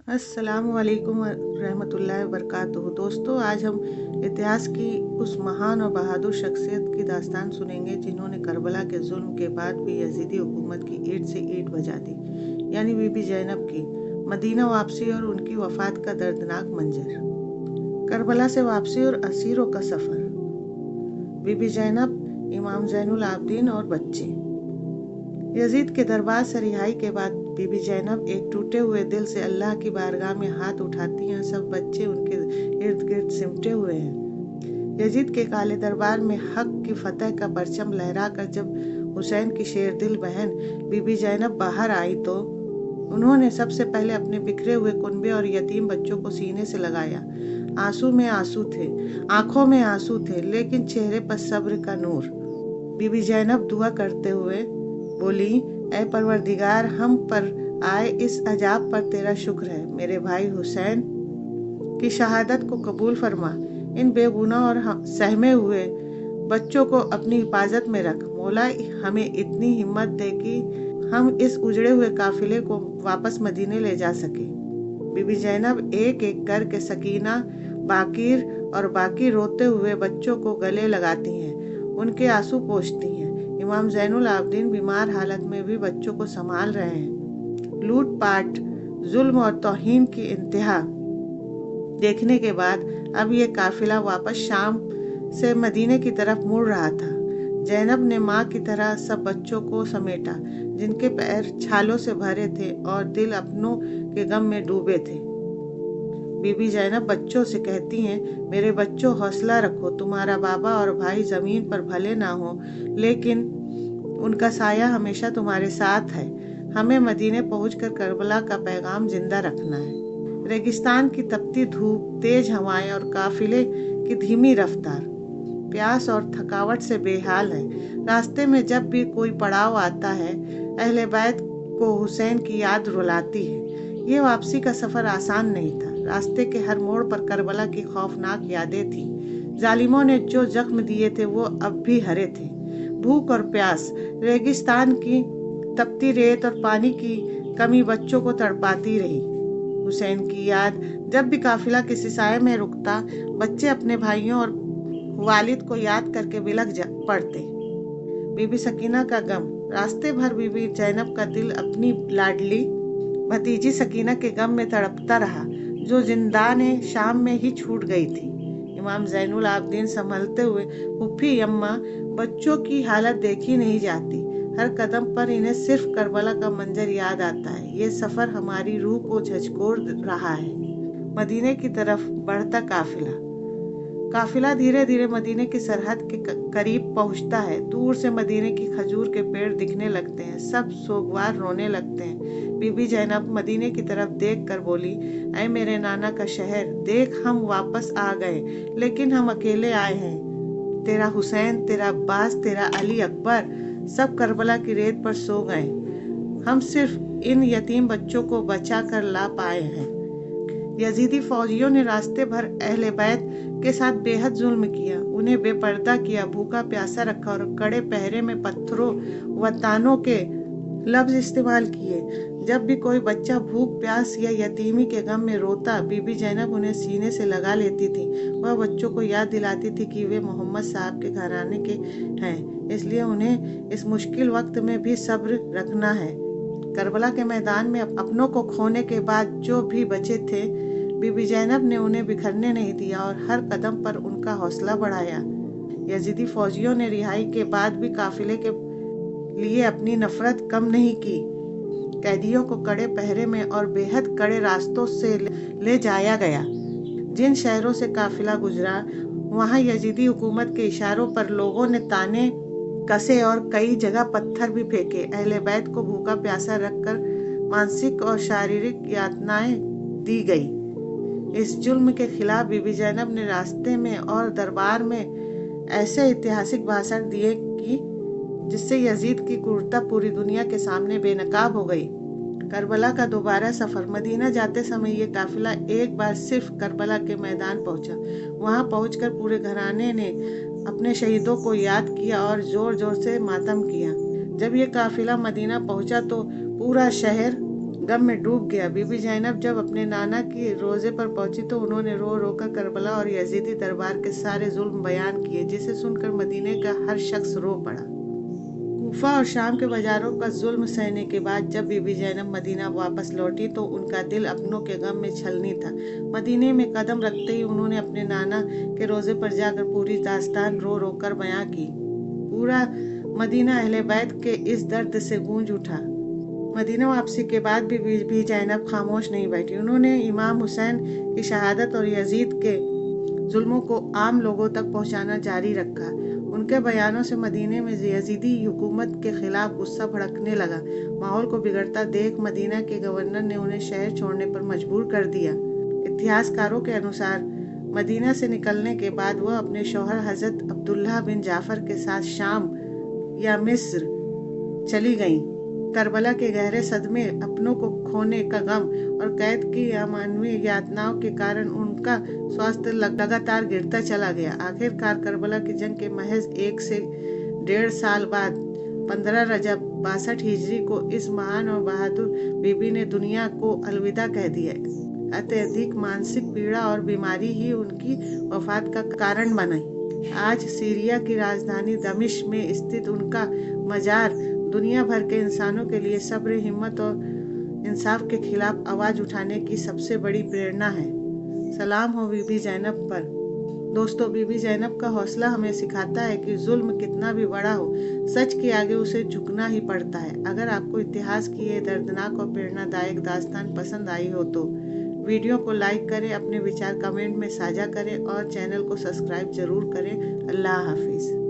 अस्सलामु अलैकुम रहमतुल्लाहि व बरकातुहू। दोस्तों, आज हम इतिहास की उस महान और बहादुर शख्सियत की दास्तान सुनेंगे जिन्होंने करबला के जुल्म के बाद भी यजीदी हुकूमत की ईंट से ईंट बजा दी, यानी बीबी ज़ैनब की मदीना वापसी और उनकी वफ़ात का दर्दनाक मंजर। करबला से वापसी और असीरों का सफ़र। बीबी ज़ैनब, इमाम ज़ैनुल आबदीन और बच्चे। यजीद के दरबार से रिहाई के बाद बीबी ज़ैनब एक टूटे हुए दिल से अल्लाह की बारगाह में हाथ उठाती हैं। सब बच्चे उनके इर्द गिर्द सिमटे हुए हैं। यजीद के काले दरबार में हक की फतह का परचम लहराकर जब हुसैन की शेरदिल बहन बीबी ज़ैनब बाहर आई तो उन्होंने सबसे पहले अपने बिखरे हुए कुनबे और यतीम बच्चों को सीने से लगाया। आंसू में आंसू थे, आंखों में आंसू थे, लेकिन चेहरे पर सब्र का नूर। बीबी ज़ैनब दुआ करते हुए बोली, ऐ परवरदिगार, हम पर आए इस अजाब पर तेरा शुक्र है। मेरे भाई हुसैन की शहादत को कबूल फरमा। इन बेगुनाह और सहमे हुए बच्चों को अपनी हिफाजत में रख। मौला हमें इतनी हिम्मत दे कि हम इस उजड़े हुए काफिले को वापस मदीने ले जा सके। बीबी ज़ैनब एक एक करके सकीना, बाकीर और बाकी रोते हुए बच्चों को गले लगाती हैं, उनके आंसू पोंछती हैं। इमाम ज़ैनुल आबदीन बीमार हालत में भी बच्चों को संभाल रहे हैं। लूटपाट, जुल्म और तौहीन की इंतहा देखने के बाद अब ये काफिला वापस शाम से मदीने की तरफ मुड़ रहा था। ज़ैनब ने माँ की तरह सब बच्चों को समेटा, जिनके पैर छालों से भरे थे और दिल अपनों के गम में डूबे थे। बीबी ज़ैनब बच्चों से कहती हैं, मेरे बच्चों, हौसला रखो। तुम्हारा बाबा और भाई ज़मीन पर भले ना हो, लेकिन उनका साया हमेशा तुम्हारे साथ है। हमें मदीने पहुंचकर करबला का पैगाम जिंदा रखना है। रेगिस्तान की तपती धूप, तेज हवाएं और काफिले की धीमी रफ्तार प्यास और थकावट से बेहाल है। रास्ते में जब भी कोई पड़ाव आता है, अहले बैत को हुसैन की याद रुलाती है। ये वापसी का सफ़र आसान नहीं था। रास्ते के हर मोड़ पर करबला की खौफनाक यादें थीं। जालिमों ने जो जख्म दिए थे वो अब भी हरे थे। भूख और प्यास, रेगिस्तान की तपती रेत और पानी की कमी बच्चों को तड़पाती रही। हुसैन की याद, जब भी काफिला किसी साये में रुकता, बच्चे अपने भाइयों और वालिद को याद करके बिलख पड़ते। बीबी सकीना का गम, रास्ते भर बीबी ज़ैनब का दिल अपनी लाडली भतीजी सकीना के गम में तड़पता रहा, जो जिंदाने शाम में ही छूट गई थी। इमाम ज़ैनुल आबदीन संभलते हुए, फूफी अम्मा, बच्चों की हालत देखी नहीं जाती। हर कदम पर इन्हें सिर्फ करबला का मंजर याद आता है। ये सफ़र हमारी रूह को झकझोर रहा है। मदीने की तरफ बढ़ता काफिला धीरे धीरे मदीने की सरहद के करीब पहुंचता है। दूर से मदीने की खजूर के पेड़ दिखने लगते हैं। सब सोगवार रोने लगते हैं। बीबी ज़ैनब मदीने की तरफ देख कर बोली, ऐ मेरे नाना का शहर, देख, हम वापस आ गए, लेकिन हम अकेले आए हैं। तेरा हुसैन, तेरा अब्बास, तेरा अली अकबर सब करबला की रेत पर सो गए। हम सिर्फ इन यतीम बच्चों को बचा कर ला पाए हैं। यजीदी फौजियों ने रास्ते भर अहले बैत के साथ बेहद जुल्म किया, उन्हें बेपर्दा किया, भूखा प्यासा रखा और कड़े पहरे में पत्थरों व तानों के लफ्ज इस्तेमाल किए। जब भी कोई बच्चा भूख, प्यास या यतीमी के गम में रोता, बीबी ज़ैनब उन्हें सीने से लगा लेती थी। वह बच्चों को याद दिलाती थी कि वे मोहम्मद साहब के घराने के हैं, इसलिए उन्हें इस मुश्किल वक्त में भी सब्र रखना है। करबला के मैदान में अपनों को खोने के बाद जो भी बचे थे, बीबी ज़ैनब ने उन्हें बिखरने नहीं दिया और हर कदम पर उनका हौसला बढ़ाया। यजीदी फौजियों ने रिहाई के बाद भी काफिले के लिए अपनी नफरत कम नहीं की। कैदियों को कड़े पहरे में और बेहद कड़े रास्तों से ले जाया गया। जिन शहरों से काफिला गुजरा, वहां यजीदी हुकूमत के इशारों पर लोगों ने ताने कसे और कई जगह पत्थर भी फेंके। अहले बैत को भूखा प्यासा रखकर मानसिक और शारीरिक यातनाएं दी गई। इस जुल्म के खिलाफ बीबी ज़ैनब ने रास्ते में और दरबार में ऐसे ऐतिहासिक भाषण दिए कि जिससे यजीद की क्रूरता पूरी दुनिया के सामने बेनकाब हो गई। करबला का दोबारा सफ़र। मदीना जाते समय ये काफिला एक बार सिर्फ करबला के मैदान पहुंचा। वहां पहुंचकर पूरे घराने ने अपने शहीदों को याद किया और जोर जोर से मातम किया। जब ये काफिला मदीना पहुंचा तो पूरा शहर गम में डूब गया। बीबी ज़ैनब जब अपने नाना की रोज़े पर पहुंची तो उन्होंने रो रो कर करबला और यजीदी दरबार के सारे जुल्म बयान किए, जिसे सुनकर मदीने का हर शख्स रो पड़ा। कूफा और शाम के बाजारों का जुल्म सहने के बाद जब बीबी ज़ैनब मदीना वापस लौटी तो उनका दिल अपनों के गम में छलनी था। मदीने में कदम रखते ही उन्होंने अपने नाना के रोज़े पर जाकर पूरी दास्तान रो रो कर बयां की। पूरा मदीना अहले बैत के इस दर्द से गूंज उठा। मदीना वापसी के बाद भी बीबी ज़ैनब खामोश नहीं बैठी। उन्होंने इमाम हुसैन की शहादत और यजीद के जुल्मों को आम लोगों तक पहुंचाना जारी रखा। उनके बयानों से मदीने में यजीदी हुकूमत के खिलाफ गुस्सा भड़कने लगा। माहौल को बिगड़ता देख मदीना के गवर्नर ने उन्हें शहर छोड़ने पर मजबूर कर दिया। इतिहासकारों के अनुसार मदीना से निकलने के बाद वह अपने शौहर हज़रत अब्दुल्लाह बिन जाफ़र के साथ शाम या मिस्र चली गईं। करबला के गहरे सदमे, अपनों को खोने का गम और कैद की अमानवीय यातनाओं के कारण उनका स्वास्थ्य लगातार गिरता चला गया। आखिरकार करबला की जंग के महज 1 से 1.5 साल बाद 15 रजब 62 हिजरी को इस महान और बहादुर बीबी ने दुनिया को अलविदा कह दिया। अत्यधिक मानसिक पीड़ा और बीमारी ही उनकी वफात का कारण बनी। आज सीरिया की राजधानी दमिश्क में स्थित उनका मजार दुनिया भर के इंसानों के लिए सब्र, हिम्मत और इंसाफ के खिलाफ आवाज़ उठाने की सबसे बड़ी प्रेरणा है। सलाम हो बीबी ज़ैनब पर। दोस्तों, बीबी ज़ैनब का हौसला हमें सिखाता है कि जुल्म कितना भी बड़ा हो, सच के आगे उसे झुकना ही पड़ता है। अगर आपको इतिहास की ये दर्दनाक और प्रेरणादायक दास्तान पसंद आई हो तो वीडियो को लाइक करें, अपने विचार कमेंट में साझा करें और चैनल को सब्सक्राइब जरूर करें। अल्लाह हाफिज़।